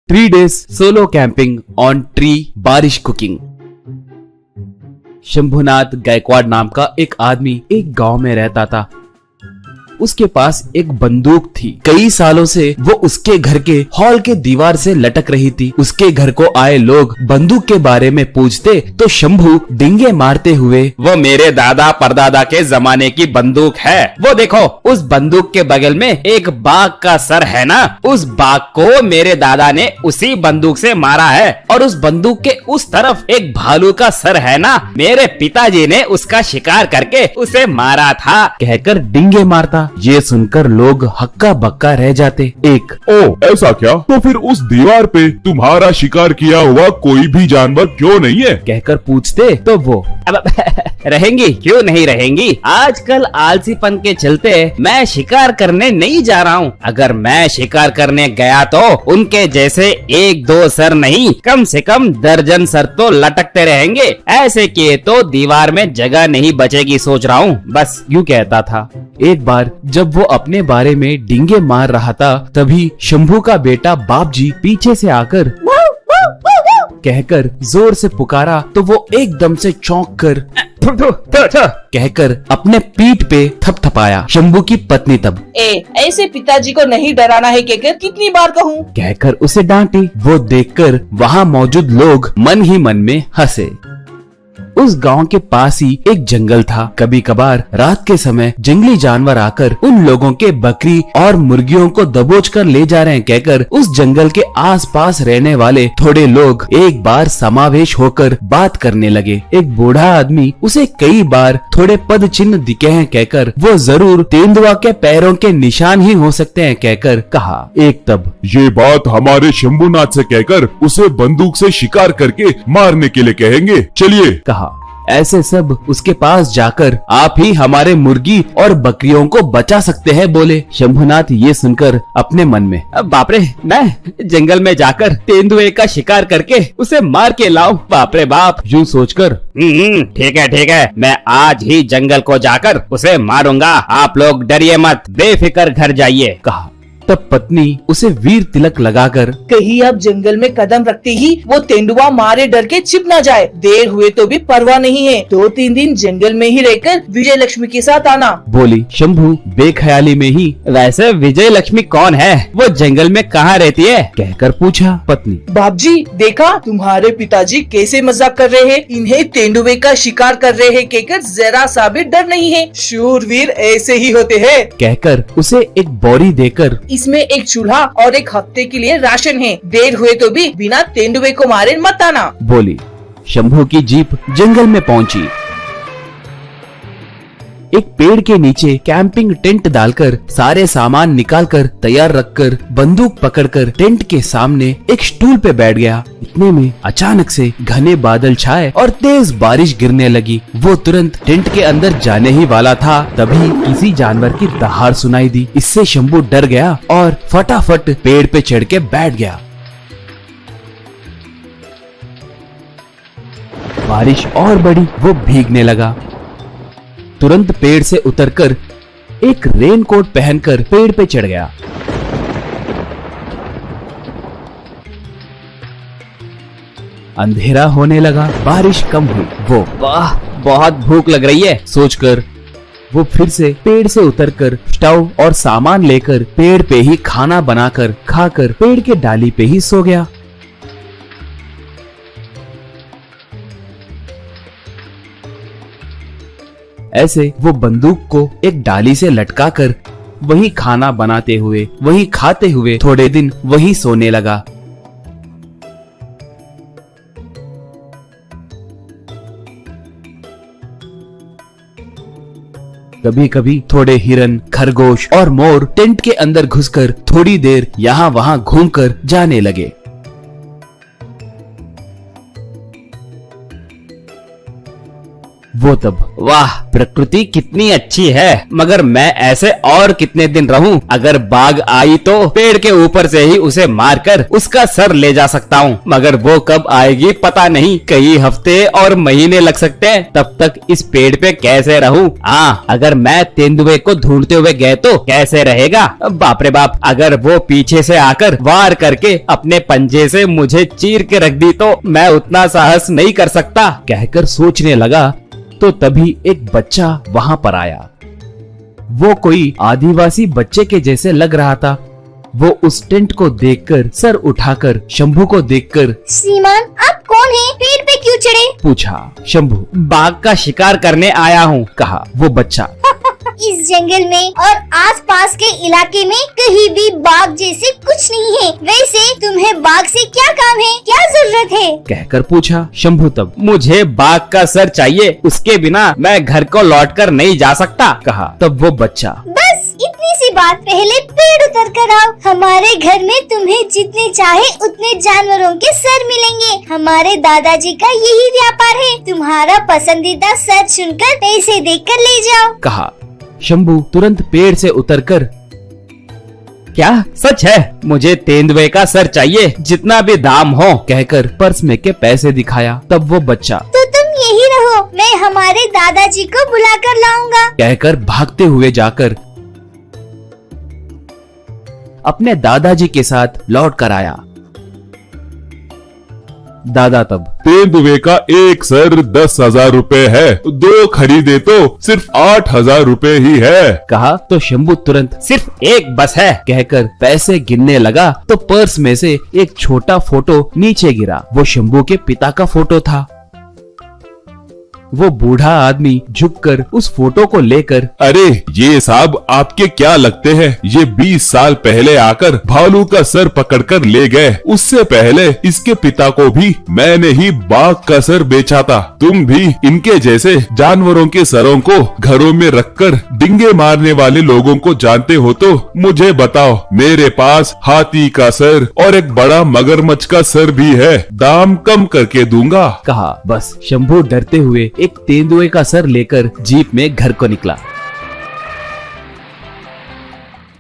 3 days solo camping on tree बारिश cooking. Shambhunath Gaekwad नाम का एक आदमी एक गांव में रहता था। उसके पास एक बंदूक थी। कई सालों से वो उसके घर के हॉल के दीवार से लटक रही थी। उसके घर को आए लोग बंदूक के बारे में पूछते तो शंभू डिंगे मारते हुए, वो मेरे दादा परदादा के जमाने की बंदूक है, वो देखो उस बंदूक के बगल में एक बाघ का सर है ना, उस बाघ को मेरे दादा ने उसी बंदूक से मारा है, और उस बंदूक के उस तरफ एक भालू का सर है ना, मेरे पिताजी ने उसका शिकार करके उसे मारा था, कहकर डिंगे मारता। ये सुनकर लोग हक्का बक्का रह जाते। एक ओ ऐसा क्या? तो फिर उस दीवार पे तुम्हारा शिकार किया हुआ कोई भी जानवर क्यों नहीं है? कहकर पूछते तो वो रहेंगी, क्यों नहीं रहेंगी, आजकल आलसीपन के चलते मैं शिकार करने नहीं जा रहा हूँ। अगर मैं शिकार करने गया तो उनके जैसे 1-2 सर नहीं, कम से कम दर्जन सर तो लटकते रहेंगे। ऐसे किए तो दीवार में जगह नहीं बचेगी, सोच रहा हूँ, बस यूँ कहता था। एक बार जब वो अपने बारे में डिंगे मार रहा था, तभी शंभू का बेटा बापजी पीछे से आकर कहकर जोर से पुकारा तो वो एकदम से चौंक कर कहकर अपने पीठ पे थपथपाया। शंभू की पत्नी तब ऐसे पिताजी को नहीं डराना है कहकर कितनी बार कहूँ, कहकर उसे डांटी। वो देखकर वहाँ मौजूद लोग मन ही मन में हंसे। उस गांव के पास ही एक जंगल था। कभी कभार रात के समय जंगली जानवर आकर उन लोगों के बकरी और मुर्गियों को दबोच कर ले जा रहे हैं कहकर उस जंगल के आसपास रहने वाले थोड़े लोग एक बार समावेश होकर बात करने लगे। एक बूढ़ा आदमी उसे कई बार थोड़े पद चिन्ह दिखे हैं कहकर वो जरूर तेंदुआ के पैरों के निशान ही हो सकते हैं कहकर कहा। एक तब ये बात हमारे शंभुनाथ से कहकर उसे बंदूक से शिकार करके मारने के लिए कहेंगे, चलिए, कहा। ऐसे सब उसके पास जाकर आप ही हमारे मुर्गी और बकरियों को बचा सकते हैं बोले। शंभुनाथ ये सुनकर अपने मन में, अब बाप रे, मैं जंगल में जाकर तेंदुए का शिकार करके उसे मार के लाऊं, बाप रे बाप, यूं सोचकर ठीक है, मैं आज ही जंगल को जाकर उसे मारूंगा, आप लोग डरिए मत, बेफिक्र घर जाइए, कहा। तब पत्नी उसे वीर तिलक लगाकर, कहीं अब जंगल में कदम रखते ही वो तेंदुआ मारे डर के छिप न जाए, देर हुए तो भी परवाह नहीं है, 2-3 दिन जंगल में ही रहकर विजय लक्ष्मी के साथ आना, बोली। शंभू बेख्याली में ही, वैसे विजय लक्ष्मी कौन है, वो जंगल में कहाँ रहती है, कहकर पूछा। पत्नी, बापजी देखा तुम्हारे पिताजी कैसे मजाक कर रहे हैं, इन्हें तेंदुए का शिकार कर रहे हैं कहकर जरा सा भी डर नहीं है, शूरवीर ऐसे ही होते हैं, कहकर उसे एक बोरी देकर, इसमें एक चूल्हा और एक हफ्ते के लिए राशन है, देर हुए तो भी बिना तेंदुए को मारे मत आना, बोली। शंभू की जीप जंगल में पहुंची। एक पेड़ के नीचे कैंपिंग टेंट डालकर सारे सामान निकालकर तैयार रखकर बंदूक पकड़कर टेंट के सामने एक स्टूल पे बैठ गया। इतने में अचानक से घने बादल छाए और तेज बारिश गिरने लगी। वो तुरंत टेंट के अंदर जाने ही वाला था, तभी किसी जानवर की दहाड़ सुनाई दी। इससे शंभू डर गया और फटाफट पेड़ पे चढ़ के बैठ गया। बारिश और बढ़ी, वो भीगने लगा। तुरंत पेड़ से उतरकर एक रेनकोट पहनकर पेड़ पे चढ़ गया। अंधेरा होने लगा, बारिश कम हुई। वो वाह, बहुत भूख लग रही है सोचकर वो फिर से पेड़ से उतरकर स्टोव और सामान लेकर पेड़ पे ही खाना बनाकर खाकर पेड़ के डाली पे ही सो गया। ऐसे वो बंदूक को एक डाली से लटकाकर वही खाना बनाते हुए, वही खाते हुए थोड़े दिन वही सोने लगा। कभी कभी थोड़े हिरन, खरगोश और मोर टेंट के अंदर घुसकर थोड़ी देर यहाँ वहाँ घूमकर जाने लगे। वो तब, वाह प्रकृति कितनी अच्छी है, मगर मैं ऐसे और कितने दिन रहूं? अगर बाघ आई तो पेड़ के ऊपर से ही उसे मारकर उसका सर ले जा सकता हूँ, मगर वो कब आएगी पता नहीं, कई हफ्ते और महीने लग सकते हैं। तब तक इस पेड़ पे कैसे रहूं? हाँ, अगर मैं तेंदुए को ढूंढते हुए गए तो कैसे रहेगा? बाप रे बाप, अगर वो पीछे से आकर वार करके अपने पंजे से मुझे चीर के रख दी तो मैं उतना साहस नहीं कर सकता। कहकर सोचने लगा तो तभी एक बच्चा वहां पर आया। वो कोई आदिवासी बच्चे के जैसे लग रहा था। वो उस टेंट को देखकर सर उठाकर शंभू को देखकर, श्रीमान आप कौन हैं? पेड़ पे क्यों चढ़े? पूछा। शंभू, बाघ का शिकार करने आया हूँ, कहा वो बच्चा। इस जंगल में और आसपास के इलाके में कहीं भी बाघ जैसे कुछ नहीं है। वैसे तुम्हें बाघ से क्या काम है, क्या जरूरत है? कहकर पूछा शंभू तब। मुझे बाघ का सर चाहिए, उसके बिना मैं घर को लौटकर नहीं जा सकता, कहा तब वो बच्चा। बस इतनी सी बात, पहले पेड़ उतर कर आओ। हमारे घर में तुम्हें जितने चाहे उतने जानवरों के सर मिलेंगे। हमारे दादाजी का यही व्यापार है। तुम्हारा पसंदीदा सर चुनकर पैसे देकर ले जाओ, कहा। शंभू तुरंत पेड़ से उतरकर, क्या सच है? मुझे तेंदुए का सर चाहिए, जितना भी दाम हो, कहकर पर्स में के पैसे दिखाया। तब वो बच्चा, तो तुम यही रहो, मैं हमारे दादाजी को बुला कर लाऊंगा, कहकर भागते हुए जाकर अपने दादाजी के साथ लौट कर आया। दादा तब, तेंदुए का एक सर 10,000 रुपए है, 2 खरीदे तो सिर्फ 8,000 रुपए ही है, कहा। तो शंभू तुरंत, सिर्फ एक बस है, कहकर पैसे गिनने लगा तो पर्स में से एक छोटा फोटो नीचे गिरा। वो शंभू के पिता का फोटो था। वो बूढ़ा आदमी झुककर उस फोटो को लेकर, अरे ये साहब आपके क्या लगते हैं? ये 20 साल पहले आकर भालू का सर पकड़कर ले गए। उससे पहले इसके पिता को भी मैंने ही बाघ का सर बेचा था। तुम भी इनके जैसे जानवरों के सरों को घरों में रखकर डिंगे मारने वाले लोगों को जानते हो तो मुझे बताओ। मेरे पास हाथी का सर और एक बड़ा मगरमच्छ का सर भी है, दाम कम करके दूंगा, कहा। बस शंभू डरते हुए एक तेंदुए का सर लेकर जीप में घर को निकला।